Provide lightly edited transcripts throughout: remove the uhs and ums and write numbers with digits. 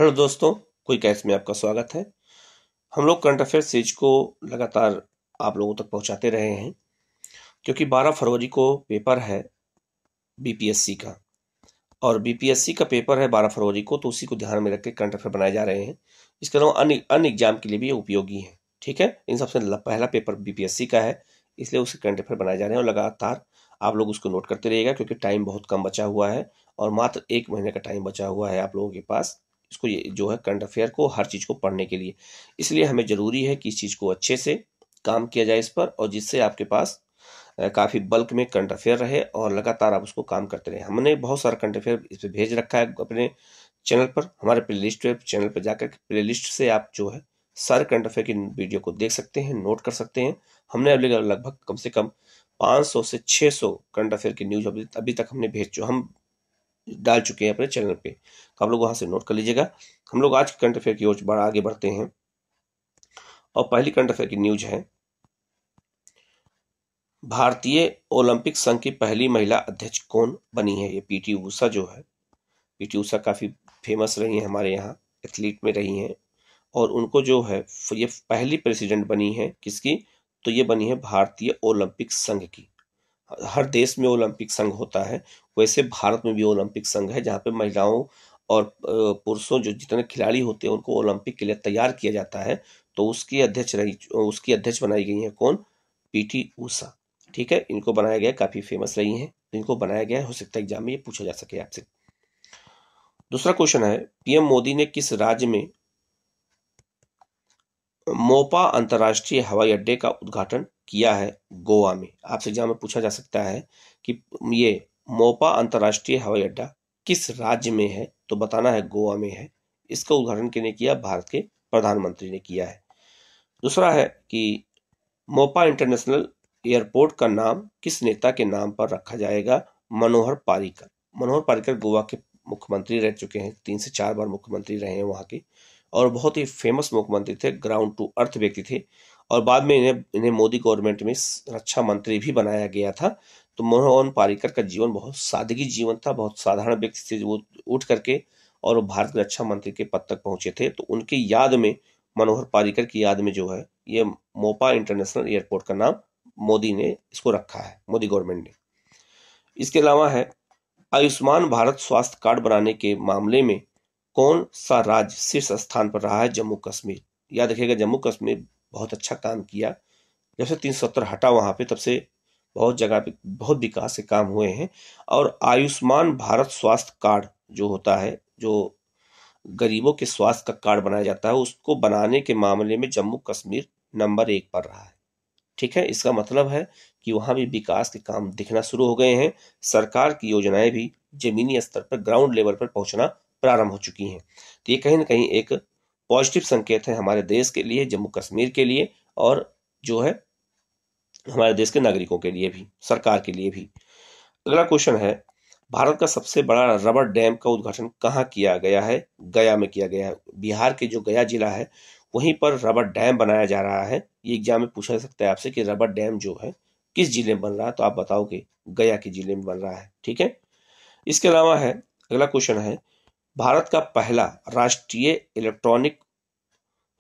Hello दोस्तों, कोई catch में आपका स्वागत है। हम लोग करंट अफेयर सीरीज को लगातार आप लोगों तक पहुंचाते रहे हैं, क्योंकि 12 फरवरी को पेपर है बीपीएससी का, और बीपीएससी का पेपर है 12 फरवरी को, तो उसी को ध्यान में रख के करंट अफेयर बनाए जा रहे हैं। इसके अलावा अन्य एग्जाम के लिए भी ये उपयोगी है। ठीक है, इन सबसे पहला पेपर बीपीएससी का है, इसलिए उसके करंट अफेयर बनाए जा रहे हैं, और लगातार आप लोग उसको नोट करते रहिएगा, क्योंकि टाइम बहुत कम बचा हुआ है और मात्र 1 महीने का टाइम बचा हुआ है आप लोगों के पास इसको, ये जो है करंट अफेयर को, हर चीज़ को पढ़ने के लिए। इसलिए हमें ज़रूरी है कि इस चीज़ को अच्छे से काम किया जाए इस पर, और जिससे आपके पास काफ़ी बल्क में करंट अफेयर रहे और लगातार आप उसको काम करते रहे। हमने बहुत सारा करंट अफेयर इस पर भेज रखा है अपने चैनल पर, हमारे प्लेलिस्ट पे, चैनल पर जाकर प्लेलिस्ट से आप जो है सारे करंट अफेयर की वीडियो को देख सकते हैं, नोट कर सकते हैं। हमने अभी लगभग कम से कम 500 से 600 करंट अफेयर की न्यूज अभी तक हमने हम डाल चुके हैं अपने चैनल पे, तो आप लोग वहां से नोट कर लीजिएगा। हम लोग आज करंट अफेयर की ओर आगे बढ़ते हैं, और पहली करंट अफेयर की न्यूज है, भारतीय ओलंपिक संघ की पहली महिला अध्यक्ष कौन बनी है? ये पीटी उषा जो है, पीटी उषा काफी फेमस रही हैं, हमारे यहाँ एथलीट में रही हैं, और उनको जो है ये पहली प्रेसिडेंट बनी है किसकी? तो ये बनी है भारतीय ओलंपिक संघ की। हर देश में ओलंपिक संघ होता है, वैसे भारत में भी ओलंपिक संघ है, जहाँ पे महिलाओं और पुरुषों जो जितने खिलाड़ी होते हैं उनको ओलंपिक के लिए तैयार किया जाता है। तो उसकी अध्यक्ष बनाई गई है कौन? पीटी उषा। ठीक है, इनको बनाया गया, काफी फेमस रही हैं, इनको बनाया गया है, हो सकता है एग्जाम में ये पूछा जा सके आपसे। दूसरा क्वेश्चन है, पीएम मोदी ने किस राज्य में मोपा अंतर्राष्ट्रीय हवाई अड्डे का उद्घाटन किया है? गोवा में। आपसे एग्जाम में पूछा जा सकता है कि ये मोपा अंतर्राष्ट्रीय हवाई अड्डा किस राज्य में है, तो बताना है गोवा में है। इसका उद्घाटन किसने किया? भारत के प्रधानमंत्री ने किया है। दूसरा है कि मोपा इंटरनेशनल एयरपोर्ट का नाम किस नेता के नाम पर रखा जाएगा? मनोहर पार्रिकर। मनोहर पार्रिकर गोवा के मुख्यमंत्री रह चुके हैं, 3 से 4 बार मुख्यमंत्री रहे हैं वहाँ के, और बहुत ही फेमस मुख्यमंत्री थे, ग्राउंड टू अर्थ व्यक्ति थे, और बाद में इन्हें मोदी गवर्नमेंट में रक्षा मंत्री भी बनाया गया था। तो मनोहर पार्रिकर का जीवन बहुत सादगी जीवन था, बहुत साधारण व्यक्ति से वो उठ करके और भारत के रक्षा मंत्री के पद तक पहुंचे थे। तो उनकी याद में, मनोहर पार्रिकर की याद में जो है ये मोपा इंटरनेशनल एयरपोर्ट का नाम मोदी ने इसको रखा है, मोदी गवर्नमेंट ने। इसके अलावा है, आयुष्मान भारत स्वास्थ्य कार्ड बनाने के मामले में कौन सा राज्य शीर्ष स्थान पर रहा है? जम्मू कश्मीर। याद रखिएगा, जम्मू कश्मीर बहुत अच्छा काम किया, जब से 370 हटा वहां पे, तब से बहुत जगह पे बहुत विकास के काम हुए हैं। और आयुष्मान भारत स्वास्थ्य कार्ड जो होता है, जो गरीबों के स्वास्थ्य का कार्ड बनाया जाता है, उसको बनाने के मामले में जम्मू कश्मीर नंबर 1 पर रहा है। ठीक है, इसका मतलब है कि वहां भी विकास के काम दिखना शुरू हो गए हैं, सरकार की योजनाएं भी जमीनी स्तर पर, ग्राउंड लेवल पर पहुंचना प्रारंभ हो चुकी हैं। तो ये कहीं ना कहीं एक पॉजिटिव संकेत है हमारे देश के लिए, जम्मू कश्मीर के लिए, और जो है हमारे देश के नागरिकों के लिए भी, सरकार के लिए भी। अगला क्वेश्चन है, भारत का सबसे बड़ा रबर डैम का उद्घाटन कहाँ किया गया है? गया में किया गया है। बिहार के जो गया जिला है, वहीं पर रबर डैम बनाया जा रहा है। ये एग्जाम में पूछा जा सकता है आपसे कि रबर डैम जो है किस जिले में बन रहा है, तो आप बताओगे गया के जिले में बन रहा है। ठीक है, इसके अलावा है, अगला क्वेश्चन है, भारत का पहला राष्ट्रीय इलेक्ट्रॉनिक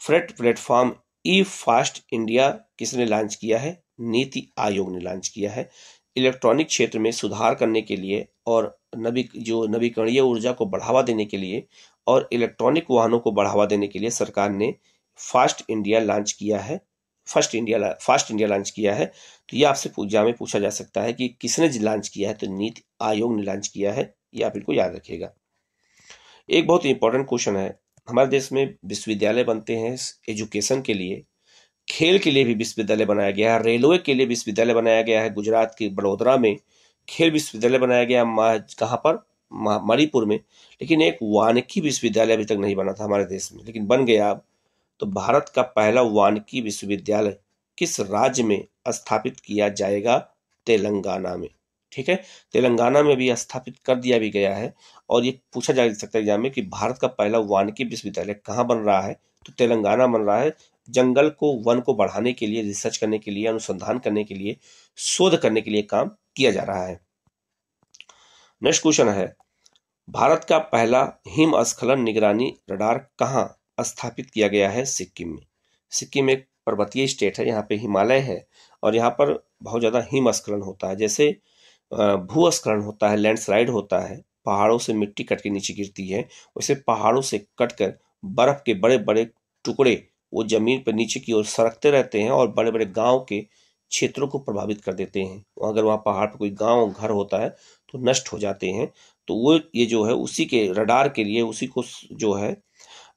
फ्रेट प्लेटफॉर्म ई फास्ट इंडिया किसने लॉन्च किया है? नीति आयोग ने लॉन्च किया है। इलेक्ट्रॉनिक क्षेत्र में सुधार करने के लिए और नवीकरणीय ऊर्जा को बढ़ावा देने के लिए और इलेक्ट्रॉनिक वाहनों को बढ़ावा देने के लिए सरकार ने फास्ट इंडिया लॉन्च किया है, फास्ट इंडिया लॉन्च किया है। तो ये आपसे एग्जाम में पूछा जा सकता है कि किसने लॉन्च किया है, तो नीति आयोग ने लॉन्च किया है, ये आप इनको याद रखिएगा। एक बहुत इंपॉर्टेंट क्वेश्चन है, हमारे देश में विश्वविद्यालय बनते हैं एजुकेशन के लिए, खेल के लिए भी विश्वविद्यालय बनाया गया है, रेलवे के लिए विश्वविद्यालय बनाया गया है। गुजरात के बड़ोदरा में खेल विश्वविद्यालय बनाया गया, कहाँ पर? मणिपुर में। लेकिन एक वानिकी विश्वविद्यालय अभी तक नहीं बना था हमारे देश में, लेकिन बन गया अब। तो भारत का पहला वानिकी विश्वविद्यालय किस राज्य में स्थापित किया जाएगा? तेलंगाना में। ठीक है, तेलंगाना में भी स्थापित कर दिया भी गया है। और ये पूछा जा सकता है एग्जाम में कि भारत का पहला वानिकी विश्वविद्यालय कहाँ बन रहा है, तो तेलंगाना बन रहा है। जंगल को, वन को बढ़ाने के लिए, रिसर्च करने के लिए, अनुसंधान करने के लिए, शोध करने के लिए काम किया जा रहा है। नेक्स्ट क्वेश्चन है, भारत का पहला हिमस्खलन निगरानी रडार कहाँ स्थापित किया गया है? सिक्किम में। सिक्किम एक पर्वतीय स्टेट है, यहाँ पे हिमालय है और यहाँ पर बहुत ज़्यादा हिमस्खलन होता है। जैसे भूस्खलन होता है, लैंडस्लाइड होता है, पहाड़ों से मिट्टी कट के नीचे गिरती है, वैसे पहाड़ों से कटकर बर्फ के बड़े बड़े टुकड़े वो जमीन पर नीचे की ओर सरकते रहते हैं और बड़े बड़े गांव के क्षेत्रों को प्रभावित कर देते हैं। अगर वहाँ पहाड़ पर कोई गांव घर होता है तो नष्ट हो जाते हैं। तो वो ये जो है उसी के रडार के लिए, उसी को जो है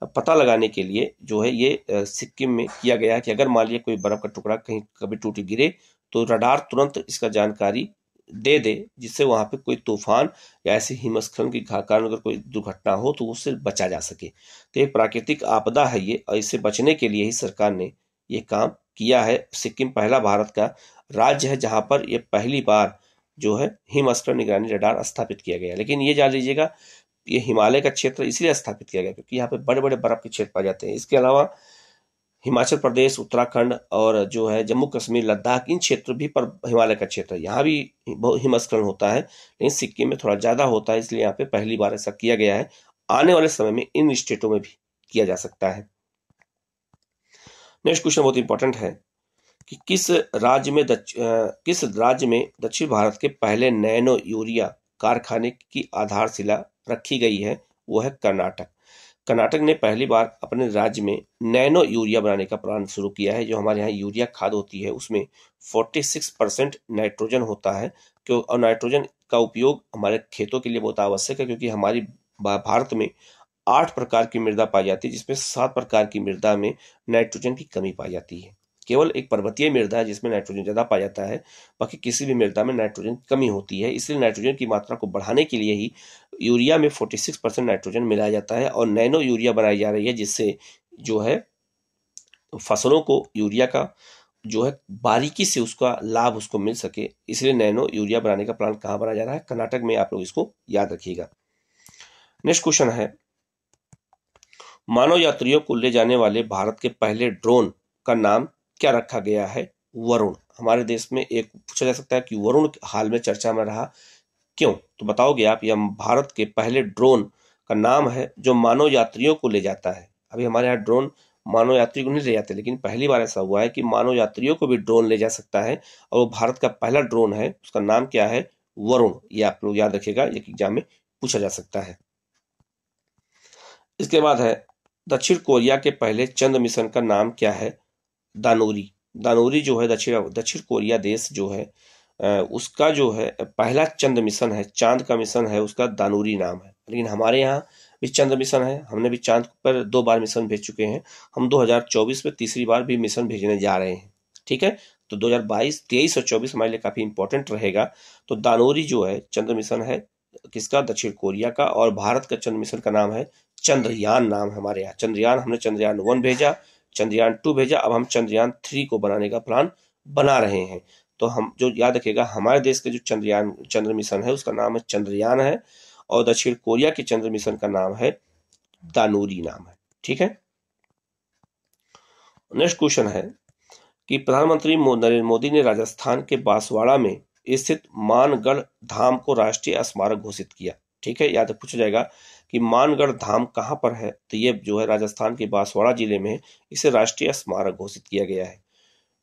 पता लगाने के लिए जो है ये सिक्किम में किया गया है कि अगर मान लिया कोई बर्फ का टुकड़ा कहीं कभी टूट गिरे तो रडार तुरंत इसका जानकारी दे दे, जिससे वहां पे कोई तूफान या ऐसे हिमस्खलन के कारण अगर कोई दुर्घटना हो तो उससे बचा जा सके। तो एक प्राकृतिक आपदा है ये, और इससे बचने के लिए ही सरकार ने ये काम किया है। सिक्किम पहला भारत का राज्य है जहां पर ये पहली बार जो है हिमस्खलन निगरानी रडार स्थापित किया गया। लेकिन ये जान लीजिएगा, ये हिमालय का क्षेत्र इसलिए स्थापित किया गया क्योंकि यहाँ पे बड़े बड़े बर्फ के क्षेत्र पाए जाते हैं। इसके अलावा हिमाचल प्रदेश, उत्तराखंड और जो है जम्मू कश्मीर, लद्दाख, इन क्षेत्र भी पर हिमालय का क्षेत्र है, यहाँ भी हिमस्खलन होता है, लेकिन सिक्किम में थोड़ा ज्यादा होता है, इसलिए यहाँ पे पहली बार ऐसा किया गया है। आने वाले समय में इन स्टेटों में भी किया जा सकता है। नेक्स्ट क्वेश्चन बहुत इंपॉर्टेंट है कि किस राज्य में दक्षिण भारत के पहले नैनो यूरिया कारखाने की आधारशिला रखी गई है? वो है कर्नाटक। कर्नाटक ने पहली बार अपने राज्य में नैनो यूरिया बनाने का प्लान शुरू किया है। जो हमारे यहाँ यूरिया खाद होती है उसमें 46% नाइट्रोजन होता है, क्यों? और नाइट्रोजन का उपयोग हमारे खेतों के लिए बहुत आवश्यक है, क्योंकि हमारी भारत में 8 प्रकार की मृदा पाई जाती है, जिसमें 7 प्रकार की मृदा में नाइट्रोजन की कमी पाई जाती है। केवल एक पर्वतीय मृदा है जिसमें नाइट्रोजन ज्यादा पाया जाता है, बाकी किसी भी मृदा में नाइट्रोजन की कमी होती है। इसलिए नाइट्रोजन की मात्रा को बढ़ाने के लिए ही यूरिया में 46% नाइट्रोजन मिलाया जाता है और नैनो यूरिया बनाई जा रही है, जिससे जो है फसलों को यूरिया का जो है बारीकी से उसका लाभ उसको मिल सके। इसलिए नैनो यूरिया बनाने का प्लान कहाँ बनाया जा रहा है? कर्नाटक में। आप लोग इसको याद रखिएगा। नेक्स्ट क्वेश्चन है, मानव यात्रियों को ले जाने वाले भारत के पहले ड्रोन का नाम क्या रखा गया है? वरुण। हमारे देश में एक पूछा जा सकता है कि वरुण हाल में चर्चा में रहा, क्यों? तो बताओगे आप। यह भारत के पहले ड्रोन का नाम है जो मानव यात्रियों को ले जाता है। अभी हमारे यहाँ ड्रोन मानव यात्री को नहीं ले जाते, लेकिन पहली बार ऐसा हुआ है कि मानव यात्रियों को भी ड्रोन ले जा सकता है, और वो भारत का पहला ड्रोन है। उसका नाम क्या है? वरुण। ये आप लोग याद रखिएगा, एक एग्जाम में पूछा जा सकता है। इसके बाद है, दक्षिण कोरिया के पहले चंद्र मिशन का नाम क्या है? दानोरी। दानोरी जो है दक्षिण कोरिया देश जो है उसका जो है पहला चंद्र मिशन है, चांद का मिशन है, उसका दानोरी नाम है। लेकिन हमारे यहाँ भी चंद्र मिशन है, हमने भी चांद पर 2 बार मिशन भेज चुके हैं। हम 2024 में तीसरी बार भी मिशन भेजने जा रहे हैं। ठीक है, तो 2022, 23 और 24 हमारे लिए काफी इंपॉर्टेंट रहेगा। तो दानोरी जो है चंद्र मिशन है किसका? दक्षिण कोरिया का। और भारत का चंद्र मिशन का नाम है चंद्रयान। नाम है हमारे यहाँ चंद्रयान। हमने चंद्रयान 1 भेजा, चंद्रयान 2 भेजा, अब हम चंद्रयान 3 को बनाने का प्लान बना रहे हैं। तो हम जो याद रखिएगा, हमारे देश के जो चंद्र मिशन है उसका नाम है चंद्रयान है, और दक्षिण कोरिया के चंद्र मिशन का नाम है दानोरी नाम है। ठीक है। नेक्स्ट क्वेश्चन है कि प्रधानमंत्री नरेंद्र मोदी ने राजस्थान के बांसवाड़ा में स्थित मानगढ़ धाम को राष्ट्रीय स्मारक घोषित किया। ठीक है, याद पूछा जाएगा कि मानगढ़ धाम कहाँ पर है? तो ये जो है राजस्थान के बांसवाड़ा जिले में, इसे राष्ट्रीय स्मारक घोषित किया गया है।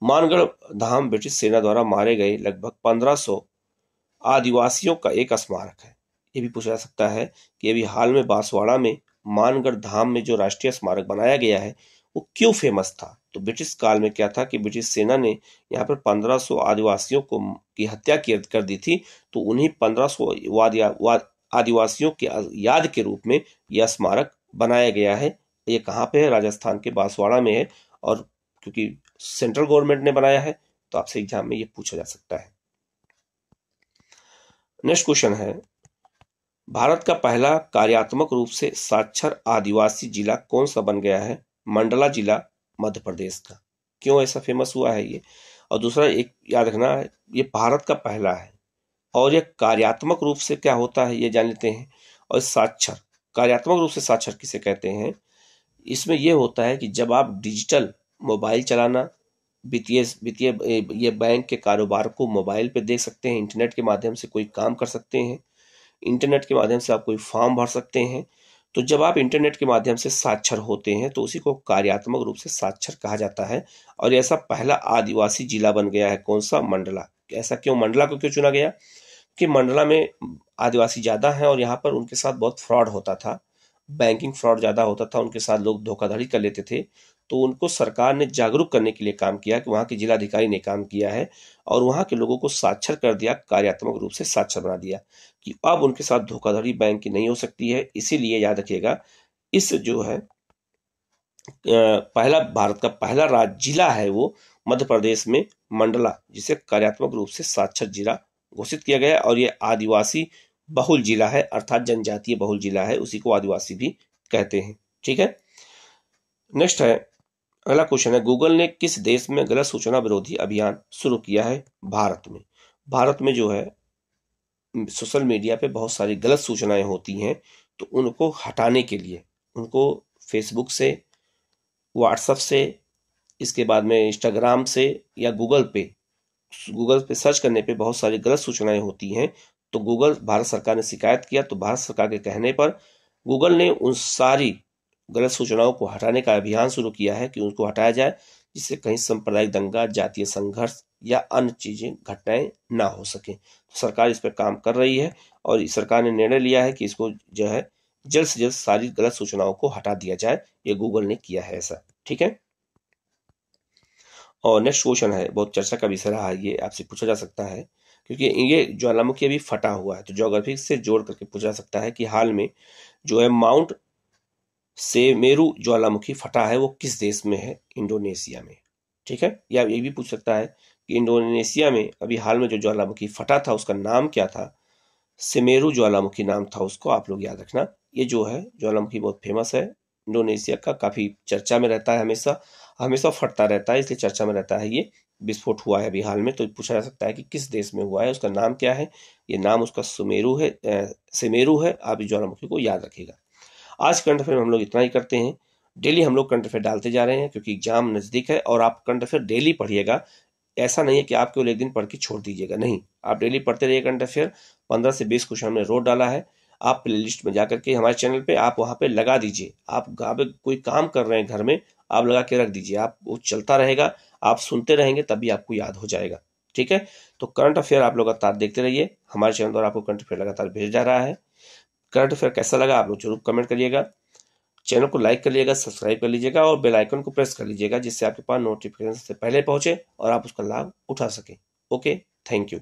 मानगढ़ धाम ब्रिटिश सेना द्वारा मारे गए लगभग 1500 आदिवासियों का एक स्मारक है। ये भी पूछा जा सकता है कि अभी हाल में बांसवाड़ा में मानगढ़ धाम में जो राष्ट्रीय स्मारक बनाया गया है वो क्यों फेमस था? तो ब्रिटिश काल में क्या था कि ब्रिटिश सेना ने यहाँ पर 1500 आदिवासियों को की हत्या कर दी थी, तो उन्हीं 1500 आदिवासियों के याद के रूप में यह स्मारक बनाया गया है। ये कहाँ पे है? राजस्थान के बांसवाड़ा में है, और क्योंकि सेंट्रल गवर्नमेंट ने बनाया है तो आपसे एग्जाम में ये पूछा जा सकता है। नेक्स्ट क्वेश्चन है, भारत का पहला कार्यात्मक रूप से साक्षर आदिवासी जिला कौन सा बन गया है? मंडला जिला मध्य प्रदेश का। क्यों ऐसा फेमस हुआ है ये? और दूसरा एक याद रखना है, ये भारत का पहला है, और ये कार्यात्मक रूप से क्या होता है ये जान लेते हैं। और साक्षर, कार्यात्मक रूप से साक्षर किसे कहते हैं? इसमें यह होता है कि जब आप डिजिटल मोबाइल चलाना, वित्तीय वित्तीय ये बैंक के कारोबार को मोबाइल पे देख सकते हैं, इंटरनेट के माध्यम से कोई काम कर सकते हैं, इंटरनेट के माध्यम से आप कोई फॉर्म भर सकते हैं। तो जब आप इंटरनेट के माध्यम से साक्षर होते हैं तो उसी को कार्यात्मक रूप से साक्षर कहा जाता है। और ऐसा पहला आदिवासी जिला बन गया है कौन सा? मंडला। ऐसा क्यों, मंडला को क्यों चुना गया? कि मंडला में आदिवासी ज़्यादा हैं और यहाँ पर उनके साथ बहुत फ्रॉड होता था, बैंकिंग फ्रॉड ज़्यादा होता था, उनके साथ लोग धोखाधड़ी कर लेते थे। तो उनको सरकार ने जागरूक करने के लिए काम किया, कि वहाँ के जिलाधिकारी ने काम किया है और वहाँ के लोगों को साक्षर कर दिया, कार्यात्मक रूप से साक्षर बना दिया कि अब उनके साथ धोखाधड़ी बैंक की नहीं हो सकती है। इसीलिए याद रखिएगा, इस जो है पहला, भारत का पहला राज्य जिला है वो मध्य प्रदेश में मंडला, जिसे कार्यात्मक रूप से साक्षर जिला घोषित किया गया है। और ये आदिवासी बहुल जिला है, अर्थात जनजातीय बहुल जिला है, उसी को आदिवासी भी कहते हैं। ठीक है, नेक्स्ट है, अगला क्वेश्चन है, गूगल ने किस देश में गलत सूचना विरोधी अभियान शुरू किया है? भारत में। भारत में जो है सोशल मीडिया पे बहुत सारी गलत सूचनाएं होती हैं, तो उनको हटाने के लिए उनको फेसबुक से, व्हाट्सएप से, इसके बाद में इंस्टाग्राम से या गूगल पे सर्च करने पे बहुत सारी गलत सूचनाएं होती हैं। तो गूगल, भारत सरकार ने शिकायत किया, तो भारत सरकार के कहने पर गूगल ने उन सारी गलत सूचनाओं को हटाने का अभियान शुरू किया है कि उनको हटाया जाए, जिससे कहीं सांप्रदायिक दंगा, जातीय संघर्ष या अन्य चीजें, घटनाएं ना हो सके। तो सरकार इस पर काम कर रही है और सरकार ने निर्णय लिया है कि इसको जो है जल्द से जल्द सारी गलत सूचनाओं को हटा दिया जाए। ये गूगल ने किया है ऐसा। ठीक है, और नेक्स्ट क्वेश्चन है, बहुत चर्चा का विषय रहा है, ये आपसे पूछा जा सकता है क्योंकि ये ज्वालामुखी अभी फटा हुआ है, तो ज्योग्राफी से जोड़ करके पूछा जा सकता है कि हाल में जो है माउंट सेमेरू ज्वालामुखी फटा है, वो किस देश में है? इंडोनेशिया में। ठीक है, या ये भी पूछ सकता है कि इंडोनेशिया में अभी हाल में जो ज्वालामुखी फटा था उसका नाम क्या था? सेमेरू ज्वालामुखी नाम था उसको, आप लोग याद रखना। ये जो है ज्वालामुखी बहुत फेमस है, इंडोनेशिया का, काफी चर्चा में रहता है, हमेशा हमेशा फटता रहता है, इसलिए चर्चा में रहता है। ये विस्फोट हुआ है अभी हाल में, तो पूछा जा सकता है कि किस देश में हुआ है, उसका नाम क्या है? ये नाम उसका सुमेरू है, सेमेरू है। आप इस ज्वालामुखी को याद रखिएगा। आज करंट अफेयर में हम लोग इतना ही करते हैं। डेली हम लोग करंट अफेयर डालते जा रहे हैं क्योंकि एग्जाम नजदीक है, और आप करंट अफेयर डेली पढ़िएगा। ऐसा नहीं है कि आप केवल एक दिन पढ़ के छोड़ दीजिएगा, नहीं, आप डेली पढ़ते रहिए करंट अफेयर। 15 से 20 क्वेश्चन हमने रोज डाला है। आप प्ले लिस्ट में जाकर के हमारे चैनल पे आप वहां पे लगा दीजिए। आप कोई काम कर रहे हैं घर में, आप लगा के रख दीजिए, आप वो चलता रहेगा, आप सुनते रहेंगे, तभी आपको याद हो जाएगा। ठीक है, तो करंट अफेयर आप लोग लगातार देखते रहिए, हमारे चैनल द्वारा आपको करंट अफेयर लगातार भेजा जा रहा है। करंट अफेयर कैसा लगा आप लोग जरूर कमेंट करिएगा। चैनल को लाइक कर लीजिएगा, सब्सक्राइब कर लीजिएगा और बेल आइकन को प्रेस कर लीजिएगा, जिससे आपके पास नोटिफिकेशन से पहले पहुंचे और आप उसका लाभ उठा सकें। Okay, thank you.